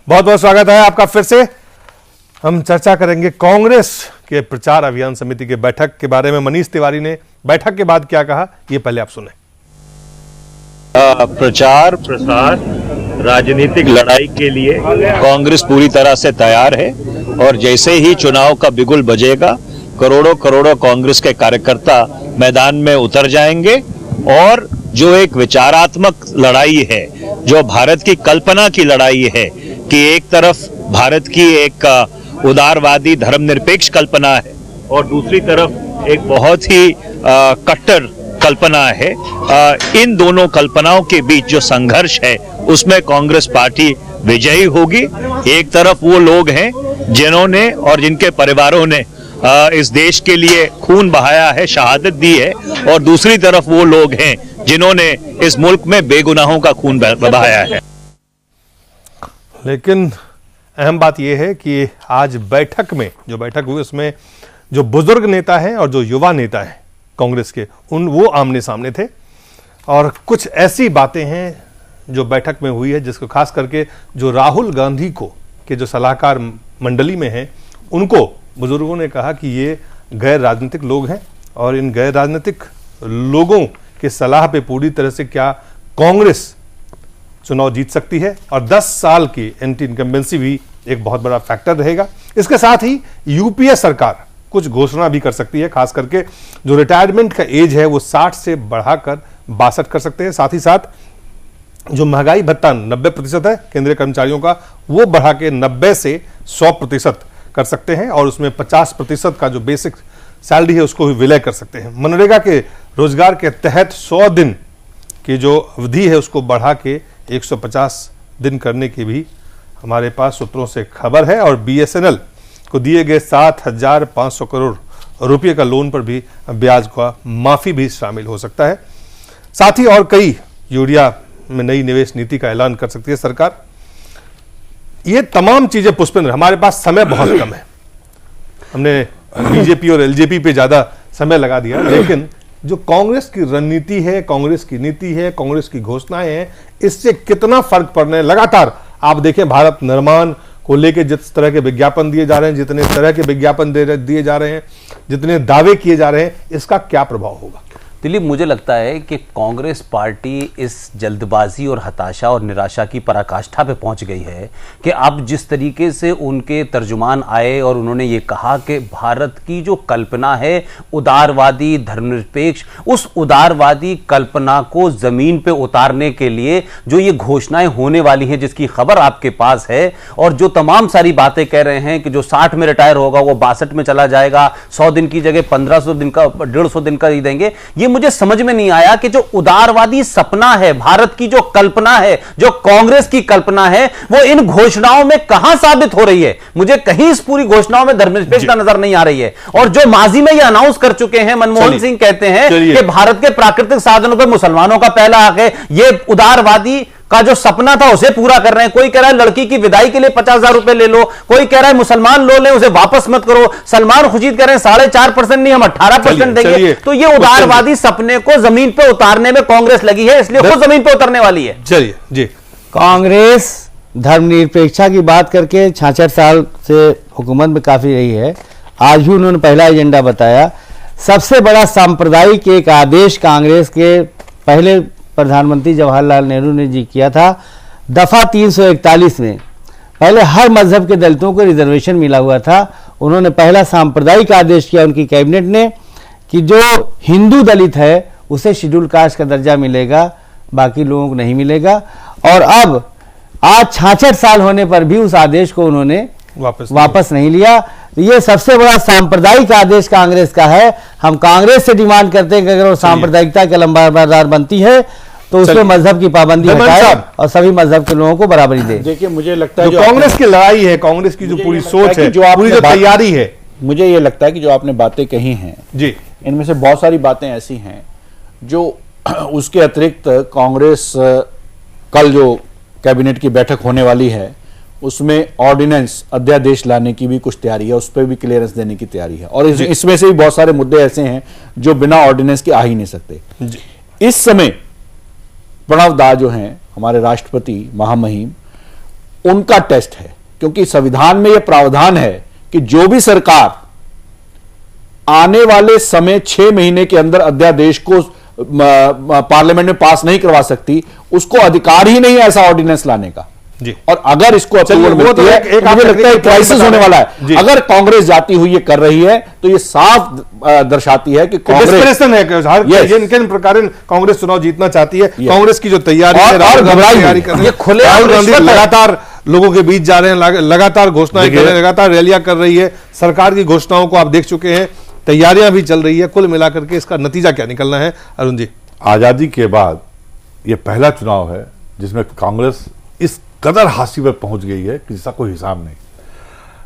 बहुत बहुत स्वागत है आपका। फिर से हम चर्चा करेंगे कांग्रेस के प्रचार अभियान समिति के बैठक के बारे में। मनीष तिवारी ने बैठक के बाद क्या कहा, ये पहले आप सुने। प्रचार प्रसार राजनीतिक लड़ाई के लिए कांग्रेस पूरी तरह से तैयार है और जैसे ही चुनाव का बिगुल बजेगा करोड़ों करोड़ों कांग्रेस के कार्यकर्ता मैदान में उतर जाएंगे और जो एक विचारात्मक लड़ाई है, जो भारत की कल्पना की लड़ाई है कि एक तरफ भारत की एक उदारवादी धर्मनिरपेक्ष कल्पना है और दूसरी तरफ एक बहुत ही कट्टर कल्पना है, इन दोनों कल्पनाओं के बीच जो संघर्ष है उसमें कांग्रेस पार्टी विजयी होगी। एक तरफ वो लोग हैं जिन्होंने और जिनके परिवारों ने इस देश के लिए खून बहाया है, शहादत दी है, और दूसरी तरफ वो लोग हैं जिन्होंने इस मुल्क में बेगुनाहों का खून बहाया है। लेकिन अहम बात यह है कि आज बैठक में जो बैठक हुई उसमें जो बुजुर्ग नेता हैं और जो युवा नेता हैं कांग्रेस के, वो आमने सामने थे और कुछ ऐसी बातें हैं जो बैठक में हुई है जिसको खास करके जो राहुल गांधी को के जो सलाहकार मंडली में हैं उनको बुजुर्गों ने कहा कि ये गैर राजनीतिक लोग हैं और इन गैर राजनीतिक लोगों के सलाह पे पूरी तरह से क्या कांग्रेस चुनाव जीत सकती है और 10 साल की एंटी इनकम्बेंसी भी एक बहुत बड़ा फैक्टर रहेगा। इसके साथ ही यूपीए सरकार कुछ घोषणा भी कर सकती है, खास करके जो रिटायरमेंट का एज है वो 60 से बढ़ाकर 62 कर सकते हैं। साथ ही साथ जो महंगाई भत्ता 90% है केंद्रीय कर्मचारियों का, वो बढ़ा के 90 से 100% कर सकते हैं और उसमें 50% का जो बेसिक सैलरी है उसको भी विलय कर सकते हैं। मनरेगा के रोजगार के तहत 100 दिन की जो अवधि है उसको बढ़ा के 150 दिन करने की भी हमारे पास सूत्रों से खबर है और बीएसएनएल को दिए गए 7,500 करोड़ रुपए का लोन पर भी ब्याज का माफी भी शामिल हो सकता है। साथ ही और कई यूरिया में नई निवेश नीति का ऐलान कर सकती है सरकार। ये तमाम चीजें पुष्पेंद्र, हमारे पास समय बहुत कम है, हमने बीजेपी और एलजेपी पे ज्यादा समय लगा दिया, लेकिन जो कांग्रेस की रणनीति है, कांग्रेस की नीति है, कांग्रेस की घोषणाएं हैं, इससे कितना फर्क पड़ना है। लगातार आप देखें भारत निर्माण को लेकर जिस तरह के विज्ञापन दिए जा रहे हैं, जितने तरह के विज्ञापन दिए जा रहे हैं, जितने दावे किए जा रहे हैं, इसका क्या प्रभाव होगा? दिलीप, मुझे लगता है कि कांग्रेस पार्टी इस जल्दबाजी और हताशा और निराशा की पराकाष्ठा पे पहुंच गई है कि अब जिस तरीके से उनके तर्जुमान आए और उन्होंने ये कहा कि भारत की जो कल्पना है उदारवादी धर्मनिरपेक्ष, उस उदारवादी कल्पना को जमीन पे उतारने के लिए जो ये घोषणाएं होने वाली हैं जिसकी खबर आपके पास है, और जो तमाम सारी बातें कह रहे हैं कि जो 60 में रिटायर होगा वो 62 में चला जाएगा, 100 दिन की जगह 1500 दिन का 150 दिन का ही देंगे, मुझे समझ में नहीं आया कि जो उदारवादी सपना है, भारत की जो कल्पना है, जो कांग्रेस की कल्पना है, वो इन घोषणाओं में कहां साबित हो रही है। मुझे कहीं इस पूरी घोषणाओं में धर्मनिरपेक्षता नजर नहीं आ रही है। और जो माजी में ये अनाउंस कर चुके हैं, मनमोहन सिंह कहते हैं कि भारत के प्राकृतिक साधनों पर मुसलमानों का पहला हक है, ये उदारवादी का जो सपना था उसे पूरा कर रहे हैं। कोई कह रहा है लड़की की विदाई के लिए 50,000 रुपए ले लो, कोई कह रहा है मुसलमान लोन ले उसे वापस मत करो, सलमान खुर्शीद कह रहे हैं 4.5% नहीं हम 18% देंगे। तो ये उदारवादी सपने को जमीन पे उतारने में कांग्रेस लगी है, इसलिए खुद जमीन पे उतरने वाली है। चलिए जी, कांग्रेस धर्मनिरपेक्षता की बात करके 66 साल से हुकूमत में काफी रही है। आज भी उन्होंने पहला एजेंडा बताया, सबसे बड़ा सांप्रदायिक एक आदेश कांग्रेस के पहले प्रधानमंत्री जवाहरलाल नेहरू ने जी किया था दफा 341 में। पहले हर मजहब के दलितों को रिजर्वेशन मिला हुआ था, उन्होंने पहला सांप्रदायिक आदेश किया उनकी कैबिनेट ने कि जो हिंदू दलित है उसे शेड्यूल कास्ट का दर्जा मिलेगा, बाकी लोगों को नहीं मिलेगा। और अब आज 66 साल होने पर भी उस आदेश को उन्होंने वापस नहीं लिया। ये सबसे बड़ा सांप्रदायिक आदेश कांग्रेस का है। हम कांग्रेस से डिमांड करते हैं कि अगर वो सांप्रदायिकता के लंबादार बनती है तो उसमें मजहब की पाबंदी हटाए और सभी मजहब के लोगों को बराबरी दे। देखिए, मुझे लगता है जो कांग्रेस की लड़ाई है, कांग्रेस की जो पूरी सोच है, पूरी जो तैयारी है, मुझे ये लगता है कि जो आपने बातें कही हैं जी, इनमें से बहुत सारी बातें ऐसी हैं जो उसके अतिरिक्त कांग्रेस कल जो कैबिनेट की बैठक होने वाली है उसमें ऑर्डिनेंस अध्यादेश लाने की भी कुछ तैयारी है, उस पर भी क्लियरेंस देने की तैयारी है। और इसमें से भी बहुत सारे मुद्दे ऐसे हैं जो बिना ऑर्डिनेंस के आ ही नहीं सकते। इस समय प्रणव दा जो हैं हमारे राष्ट्रपति महामहिम, उनका टेस्ट है, क्योंकि संविधान में यह प्रावधान है कि जो भी सरकार आने वाले समय 6 महीने के अंदर अध्यादेश को पार्लियामेंट में पास नहीं करवा सकती, उसको अधिकार ही नहीं है ऐसा ऑर्डिनेंस लाने का जी। और अगर इसको अप्रूवल वो मिलती तो है, एक तो मुझे लगता है क्राइसिस होने वाला है। अगर कांग्रेस जाती हुई ये कर रही है तो ये साफ दर्शाती है कि कांग्रेस डिस्परेशन है कि हर किन प्रकार कांग्रेस चुनाव जीतना चाहती है। कांग्रेस की जो तैयारी है, राहुल गांधी तैयारी कर रहे हैं, राहुल गांधी लगातार लोगों के बीच जा रहे हैं, लगातार घोषणाएं कर रहे हैं, लगातार रैलियां कर रही है। सरकार की घोषणाओं को आप देख चुके हैं, तैयारियां भी चल रही है। कुल मिलाकर के इसका नतीजा क्या निकलना है अरुण जी? आजादी के बाद ये पहला चुनाव है जिसमें कांग्रेस इस कदर हाशिए पर पहुंच गई है कि जिसका कोई हिसाब नहीं।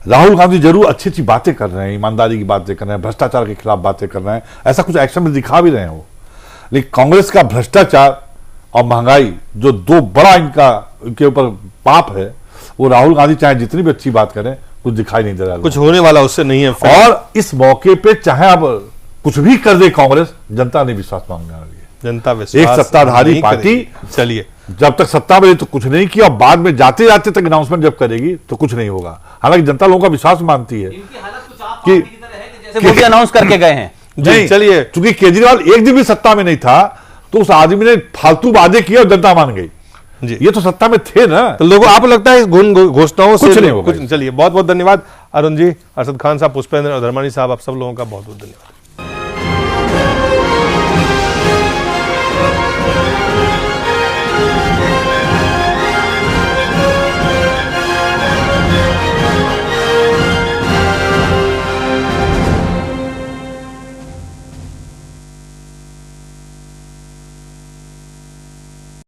राहुल गांधी जरूर अच्छी अच्छी बातें कर रहे हैं, ईमानदारी की बातें कर रहे हैं, भ्रष्टाचार के खिलाफ बातें कर रहे हैं, ऐसा कुछ एक्शन में दिखा भी रहे हैं वो, लेकिन कांग्रेस का भ्रष्टाचार और महंगाई जो दो बड़ा इनके ऊपर पाप है, वो राहुल गांधी चाहे जितनी भी अच्छी बात करें कुछ दिखाई नहीं दे रहा, कुछ होने वाला उससे नहीं है। और इस मौके पे चाहे अब कुछ भी कर दे कांग्रेस, जनता नहीं विश्वास मांगने वाली है। जनता विश्वास एक सत्ताधारी पार्टी चलिए जब तक सत्ता में तो कुछ नहीं किया और बाद में जाते जाते तक अनाउंसमेंट जब करेगी तो कुछ नहीं होगा। हालांकि जनता लोगों का विश्वास मानती है कि जैसे वो भी अनाउंस करके गए हैं। नहीं, चलिए, चूंकि केजरीवाल एक दिन भी सत्ता में नहीं था तो उस आदमी ने फालतू वादे किए और जनता मान गई जी। ये तो सत्ता में थे ना, तो लोगों आपको लगता है इस घोषणाओं से कुछ नहीं होगा। चलिए, बहुत बहुत धन्यवाद अरुण जी, अरशद खान साहब, पुष्पेंद्र और धर्मानी साहब, आप सब लोगों का बहुत बहुत धन्यवाद।